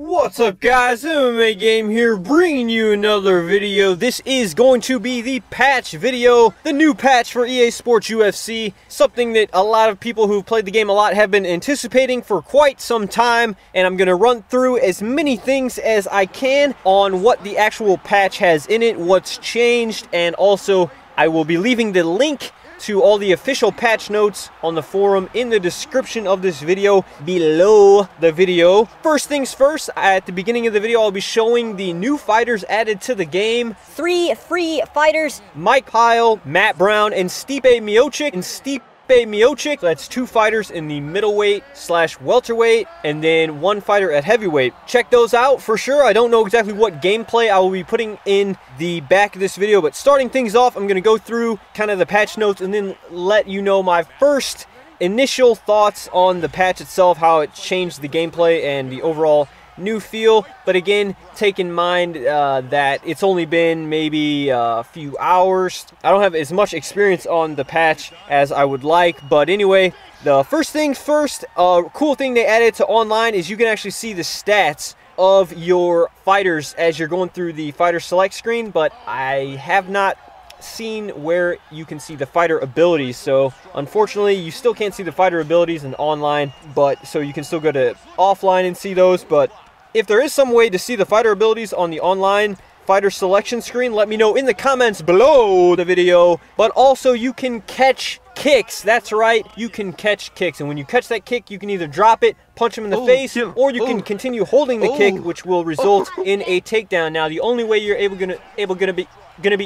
What's up guys, MMAGAME here, bringing you another video. This is going to be the patch video, the new patch for EA Sports UFC, something that a lot of people who've played the game a lot have been anticipating for quite some time, and I'm going to run through as many things as I can on what the actual patch has in it, what's changed, and also I will be leaving the link to all the official patch notes on the forum in the description of this video below the video. First things first, at the beginning of the video I'll be showing the new fighters added to the game. 3 free fighters: Mike Pyle, Matt Brown, and Stipe Miocic. So that's 2 fighters in the middleweight / welterweight, and then 1 fighter at heavyweight. Check those out for sure. I don't know exactly what gameplay I will be putting in the back of this video, but starting things off, I'm going to go through kind of the patch notes and then let you know my first initial thoughts on the patch itself, how it changed the gameplay and the overall new feel. But again, take in mind that it's only been maybe a few hours. I don't have as much experience on the patch as I would like, but anyway, the first things first, cool thing they added to online is you can actually see the stats of your fighters as you're going through the fighter select screen, but I have not seen where you can see the fighter abilities. So unfortunately you still can't see the fighter abilities in online, but so you can still go to offline and see those. But if there is some way to see the fighter abilities on the online fighter selection screen, let me know in the comments below the video. But also you can catch kicks. That's right, you can catch kicks, and when you catch that kick you can either drop it, punch him in the face, or you can continue holding the kick, which will result in a takedown. Now the only way you're gonna be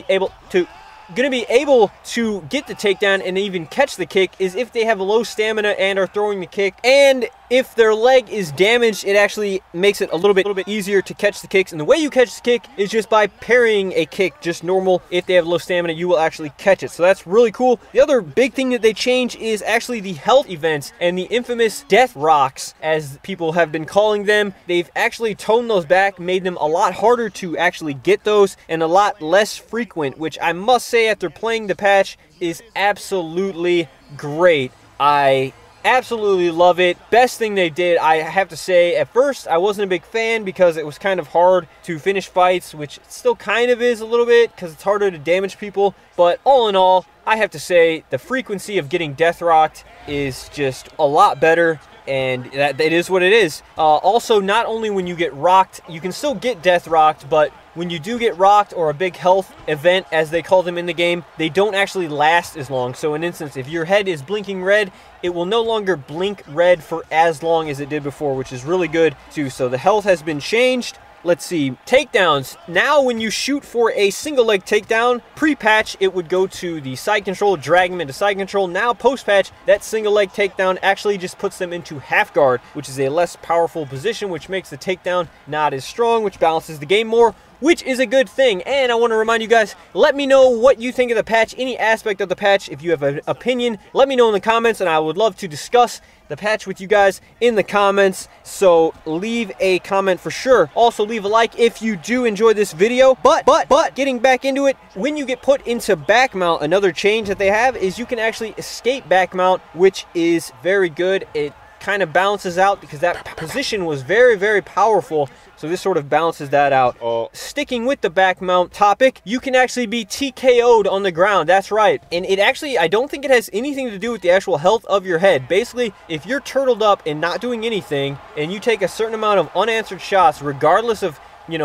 able to get the takedown and even catch the kick is if they have low stamina and are throwing the kick, and if their leg is damaged, it actually makes it a little bit easier to catch the kicks. And the way you catch the kick is just by parrying a kick, just normal. If they have low stamina, you will actually catch it, so that's really cool. The other big thing that they change is actually the health events and the infamous death rocks, as people have been calling them. They've actually toned those back, made them a lot harder to actually get those and a lot less frequent, which I must say after playing the patch is absolutely great. I absolutely love it. Best thing they did, I have to say. At first I wasn't a big fan because it was kind of hard to finish fights, which it still kind of is a little bit because it's harder to damage people, but all in all I have to say the frequency of getting death rocked is just a lot better, and that it is what it is. Also, not only when you get rocked, you can still get death rocked, but when you do get rocked, or a big health event as they call them in the game, they don't actually last as long. So in instance, if your head is blinking red, it will no longer blink red for as long as it did before, which is really good too. So the health has been changed. Let's see, takedowns. Now when you shoot for a single leg takedown, pre-patch it would go to the side control, drag them into side control. Now post-patch, that single leg takedown actually just puts them into half guard, which is a less powerful position, which makes the takedown not as strong, which balances the game more, which is a good thing. And I want to remind you guys, let me know what you think of the patch, any aspect of the patch. If you have an opinion, let me know in the comments, and I would love to discuss the patch with you guys in the comments. So leave a comment for sure. Also leave a like if you do enjoy this video. But getting back into it, when you get put into back mount, another change that they have is you can actually escape back mount, which is very good. It kind of balances out because that position was very powerful, so this sort of balances that out. Sticking with the back mount topic, you can actually be TKO'd on the ground. That's right, and it actually, I don't think it has anything to do with the actual health of your head. Basically, if you're turtled up and not doing anything, and you take a certain amount of unanswered shots, regardless of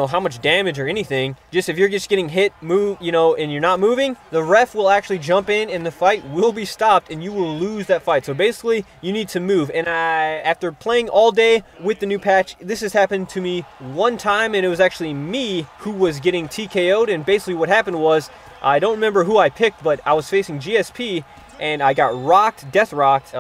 how much damage or anything, just if you're just getting hit, move, and you're not moving, the ref will actually jump in and the fight will be stopped and you will lose that fight. So basically you need to move. And after playing all day with the new patch, this has happened to me one time, and it was actually me who was getting TKO'd. And basically what happened was, I don't remember who I picked, but I was facing GSP and I got rocked, death rocked,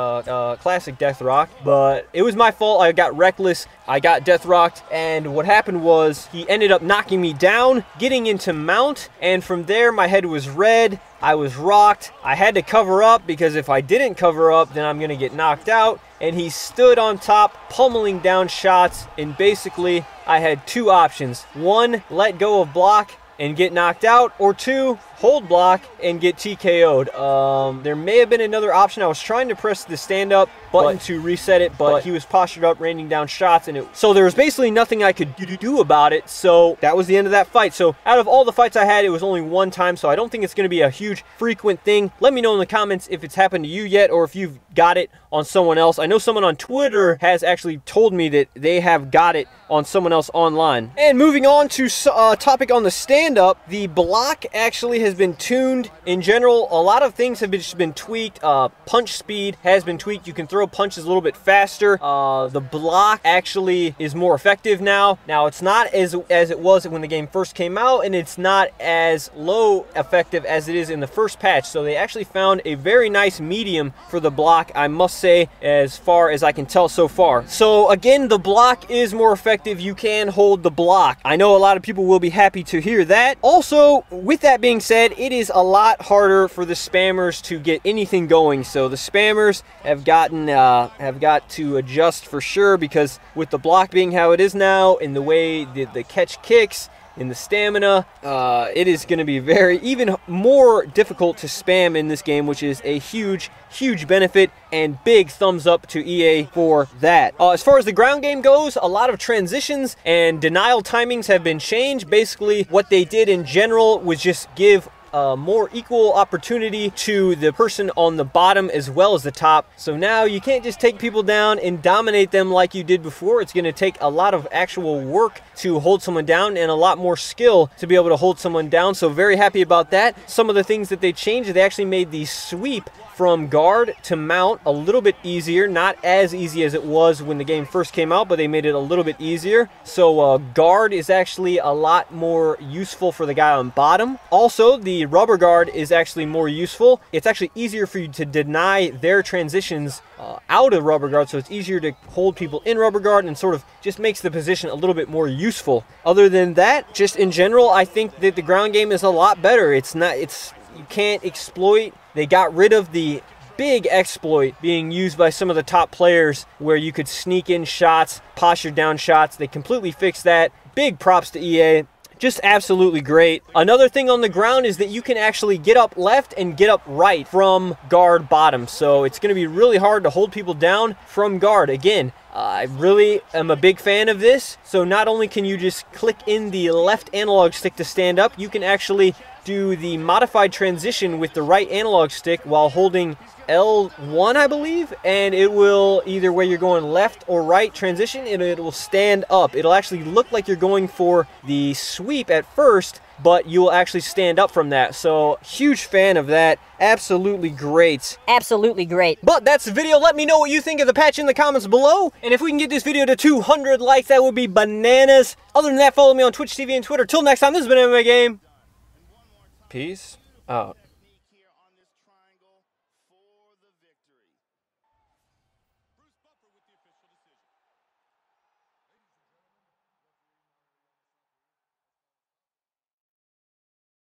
classic death rock, but it was my fault. I got reckless, I got death rocked, and what happened was he ended up knocking me down, getting into mount, and from there my head was red, I was rocked, I had to cover up because if I didn't cover up then I'm gonna get knocked out, and he stood on top pummeling down shots, and basically I had 2 options. 1, let go of block, and get knocked out, or 2, hold block and get TKO'd. There may have been another option. I was trying to press the stand-up button to reset it, but he was postured up, raining down shots, and so there was basically nothing I could do about it. So that was the end of that fight. So out of all the fights I had, it was only one time, so I don't think it's going to be a huge frequent thing. Let me know in the comments if it's happened to you yet, or if you've got it on someone else. I know someone on Twitter has actually told me that they have got it on someone else online. And moving on to a topic on the stand-up, the block actually has been tuned. In general, a lot of things have just been tweaked. Punch speed has been tweaked. You can throw punches a little bit faster. The block actually is more effective now. Now, it's not as it was when the game first came out, and it's not as low effective as it is in the first patch. So they actually found a very nice medium for the block, I must say, as far as I can tell so far. So again, the block is more effective. You can hold the block. I know a lot of people will be happy to hear that. Also, with that being said, it is a lot harder for the spammers to get anything going. So the spammers have got to adjust for sure, because with the block being how it is now, and the way the catch kicks, in the stamina, it is going to be even more difficult to spam in this game, which is a huge benefit, and big thumbs up to EA for that. As far as the ground game goes, a lot of transitions and denial timings have been changed. Basically, what they did in general was just give more equal opportunity to the person on the bottom as well as the top. So now you can't just take people down and dominate them like you did before. It's going to take a lot of actual work to hold someone down, and a lot more skill to be able to hold someone down. So very happy about that. Some of the things that they changed, they actually made the sweep from guard to mount a little bit easier. Not as easy as it was when the game first came out, but they made it a little bit easier. So guard is actually a lot more useful for the guy on bottom. Also, the rubber guard is actually more useful. It's actually easier for you to deny their transitions out of rubber guard, so it's easier to hold people in rubber guard, and sort of just makes the position a little bit more useful. Other than that, just in general, I think that the ground game is a lot better. You can't exploit. They got rid of the big exploit being used by some of the top players, where you could sneak in shots, posture down shots. They completely fixed that. Big props to EA. Just absolutely great. Another thing on the ground is that you can actually get up left and get up right from guard bottom. So it's going to be really hard to hold people down from guard. Again, I really am a big fan of this. So not only can you just click in the left analog stick to stand up, you can actually do the modified transition with the right analog stick while holding L1, I believe, and it will, either way you're going left or right transition, and it will stand up. It'll actually look like you're going for the sweep at first, but you'll actually stand up from that. So huge fan of that. Absolutely great. Absolutely great. But that's the video. Let me know what you think of the patch in the comments below. And if we can get this video to 200 likes, that would be bananas. Other than that, follow me on Twitch TV and Twitter. Till next time, this has been MMAGAME. Peace out.